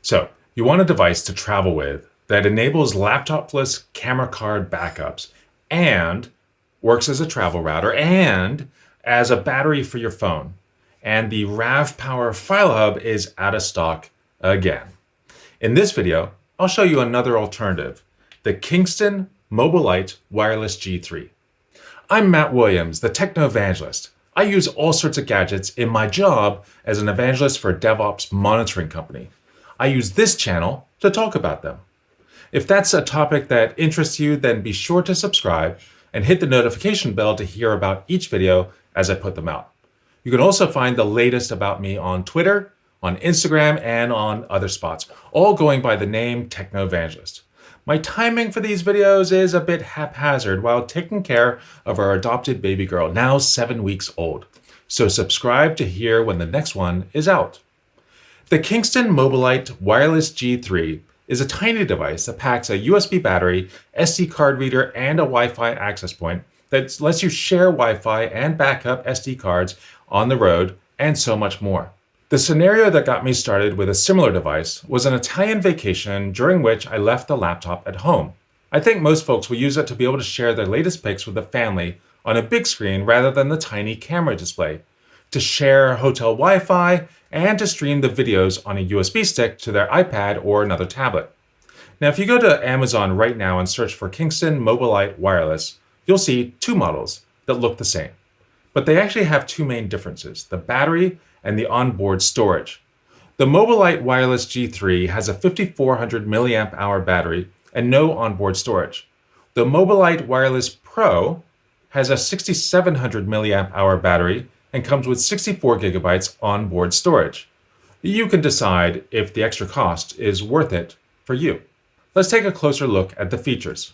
So you want a device to travel with that enables laptopless camera card backups and works as a travel router and as a battery for your phone. And the RavPower FileHub is out of stock again. In this video, I'll show you another alternative, the Kingston MobileLite Wireless G3. I'm Matt Williams, the techno evangelist. I use all sorts of gadgets in my job as an evangelist for a DevOps monitoring company. I use this channel to talk about them. If that's a topic that interests you, then be sure to subscribe and hit the notification bell to hear about each video as I put them out. You can also find the latest about me on Twitter, on Instagram, and on other spots, all going by the name Techno Evangelist. My timing for these videos is a bit haphazard while taking care of our adopted baby girl, now 7 weeks old. So subscribe to hear when the next one is out. The Kingston MobileLite Wireless G3 is a tiny device that packs a USB battery, SD card reader, and a Wi-Fi access point that lets you share Wi-Fi and backup SD cards on the road, and so much more. The scenario that got me started with a similar device was an Italian vacation during which I left the laptop at home. I think most folks will use it to be able to share their latest pics with the family on a big screen rather than the tiny camera display, to share hotel Wi-Fi, and to stream the videos on a USB stick to their iPad or another tablet. Now, if you go to Amazon right now and search for Kingston MobileLite Wireless, you'll see two models that look the same. But they actually have two main differences, the battery and the onboard storage. The MobileLite Wireless G3 has a 5400 milliamp hour battery and no onboard storage. The MobileLite Wireless Pro has a 6700 milliamp hour battery and comes with 64 gigabytes onboard storage. You can decide if the extra cost is worth it for you. Let's take a closer look at the features.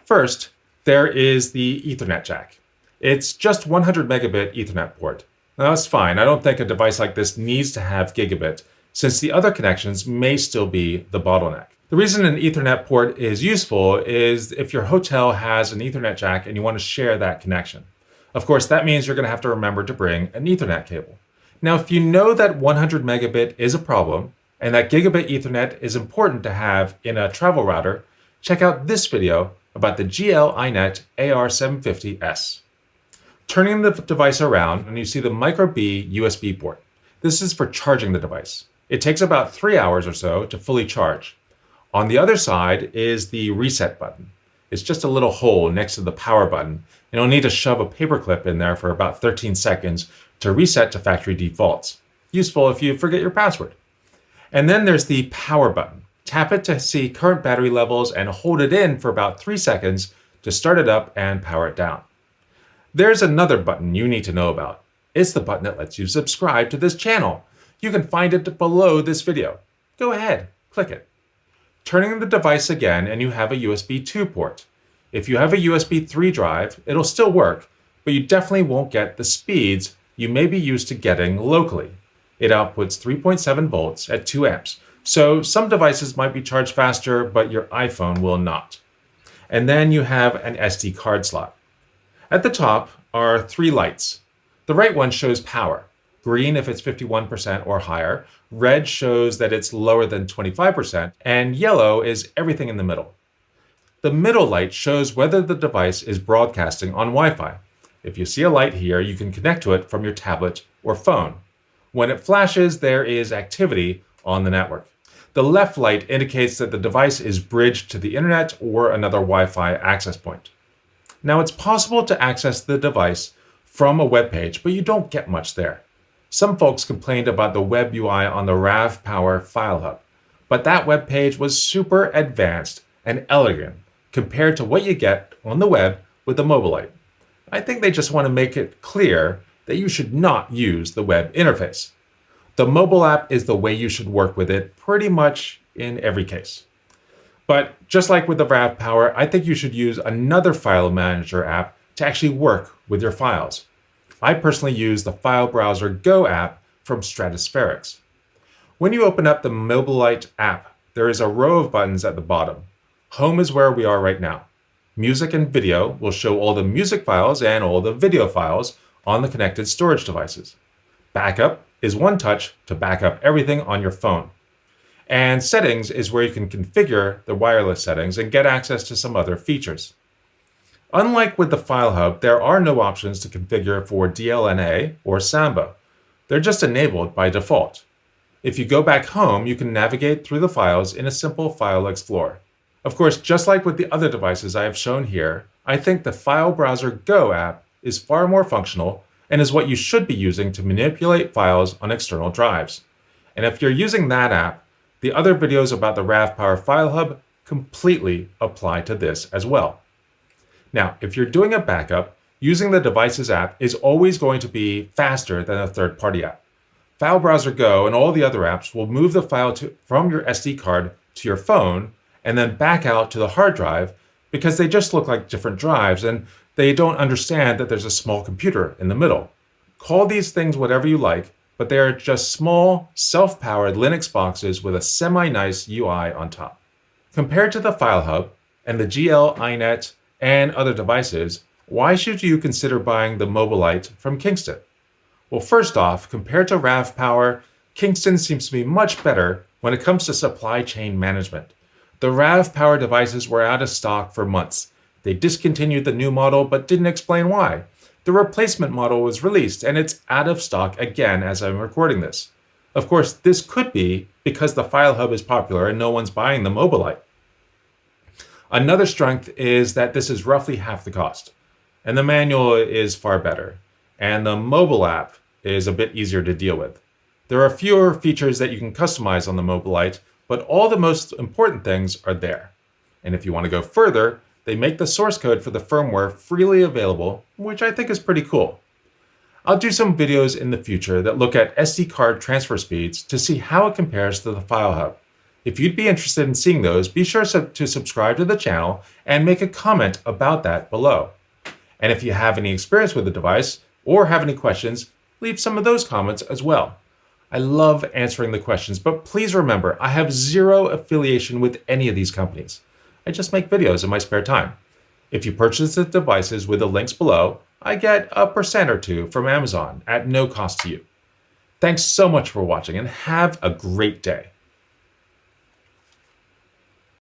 First, there is the Ethernet jack. It's just 100 megabit Ethernet port. Now that's fine. I don't think a device like this needs to have gigabit, since the other connections may still be the bottleneck. The reason an Ethernet port is useful is if your hotel has an Ethernet jack and you want to share that connection. Of course, that means you're going to have to remember to bring an Ethernet cable. Now, if you know that 100 megabit is a problem and that gigabit Ethernet is important to have in a travel router, check out this video about the GL iNet AR750S. Turning the device around and you see the micro B USB port. This is for charging the device. It takes about 3 hours or so to fully charge. On the other side is the reset button. It's just a little hole next to the power button, and you'll need to shove a paperclip in there for about 13 seconds to reset to factory defaults. Useful if you forget your password. And then there's the power button. Tap it to see current battery levels and hold it in for about 3 seconds to start it up and power it down. There's another button you need to know about. It's the button that lets you subscribe to this channel. You can find it below this video. Go ahead, click it. Turning the device again and you have a USB 2 port. If you have a USB 3 drive, it'll still work, but you definitely won't get the speeds you may be used to getting locally. It outputs 3.7 volts at 2 amps, so some devices might be charged faster, but your iPhone will not. And then you have an SD card slot. At the top are 3 lights. The right one shows power. Green if it's 51% or higher, red shows that it's lower than 25%, and yellow is everything in the middle. The middle light shows whether the device is broadcasting on Wi-Fi. If you see a light here, you can connect to it from your tablet or phone. When it flashes, there is activity on the network. The left light indicates that the device is bridged to the internet or another Wi-Fi access point. Now, it's possible to access the device from a web page, but you don't get much there. Some folks complained about the web UI on the RavPower FileHub, but that web page was super advanced and elegant compared to what you get on the web with the MobileLite. I think they just want to make it clear that you should not use the web interface. The mobile app is the way you should work with it pretty much in every case. But just like with the RavPower, I think you should use another file manager app to actually work with your files. I personally use the File Browser Go app from Stratospherics. When you open up the MobileLite app, there is a row of buttons at the bottom. Home is where we are right now. Music and video will show all the music files and all the video files on the connected storage devices. Backup is one touch to back up everything on your phone. And settings is where you can configure the wireless settings and get access to some other features. Unlike with the FileHub, there are no options to configure for DLNA or Samba. They're just enabled by default. If you go back home, you can navigate through the files in a simple file explorer. Of course, just like with the other devices I have shown here, I think the File Browser Go app is far more functional and is what you should be using to manipulate files on external drives. And if you're using that app, the other videos about the RavPower FileHub completely apply to this as well. Now, if you're doing a backup, using the Devices app is always going to be faster than a third-party app. File Browser Go and all the other apps will move the file from your SD card to your phone and then back out to the hard drive because they just look like different drives and they don't understand that there's a small computer in the middle. Call these things whatever you like, but they are just small, self-powered Linux boxes with a semi-nice UI on top. Compared to the FileHub and the GL, iNet, and other devices, why should you consider buying the MobileLite from Kingston? Well, first off, compared to RavPower, Kingston seems to be much better when it comes to supply chain management. The RavPower devices were out of stock for months. They discontinued the new model but didn't explain why. The replacement model was released and it's out of stock again as I'm recording this. Of course, this could be because the FileHub is popular and no one's buying the MobileLite. Another strength is that this is roughly half the cost, and the manual is far better, and the mobile app is a bit easier to deal with. There are fewer features that you can customize on the MobileLite, but all the most important things are there. And if you want to go further, they make the source code for the firmware freely available, which I think is pretty cool. I'll do some videos in the future that look at SD card transfer speeds to see how it compares to the FileHub. If you'd be interested in seeing those, be sure to subscribe to the channel and make a comment about that below. And if you have any experience with the device or have any questions, leave some of those comments as well. I love answering the questions, but please remember, I have zero affiliation with any of these companies. I just make videos in my spare time. If you purchase the devices with the links below, I get 1% or 2% from Amazon at no cost to you. Thanks so much for watching and have a great day.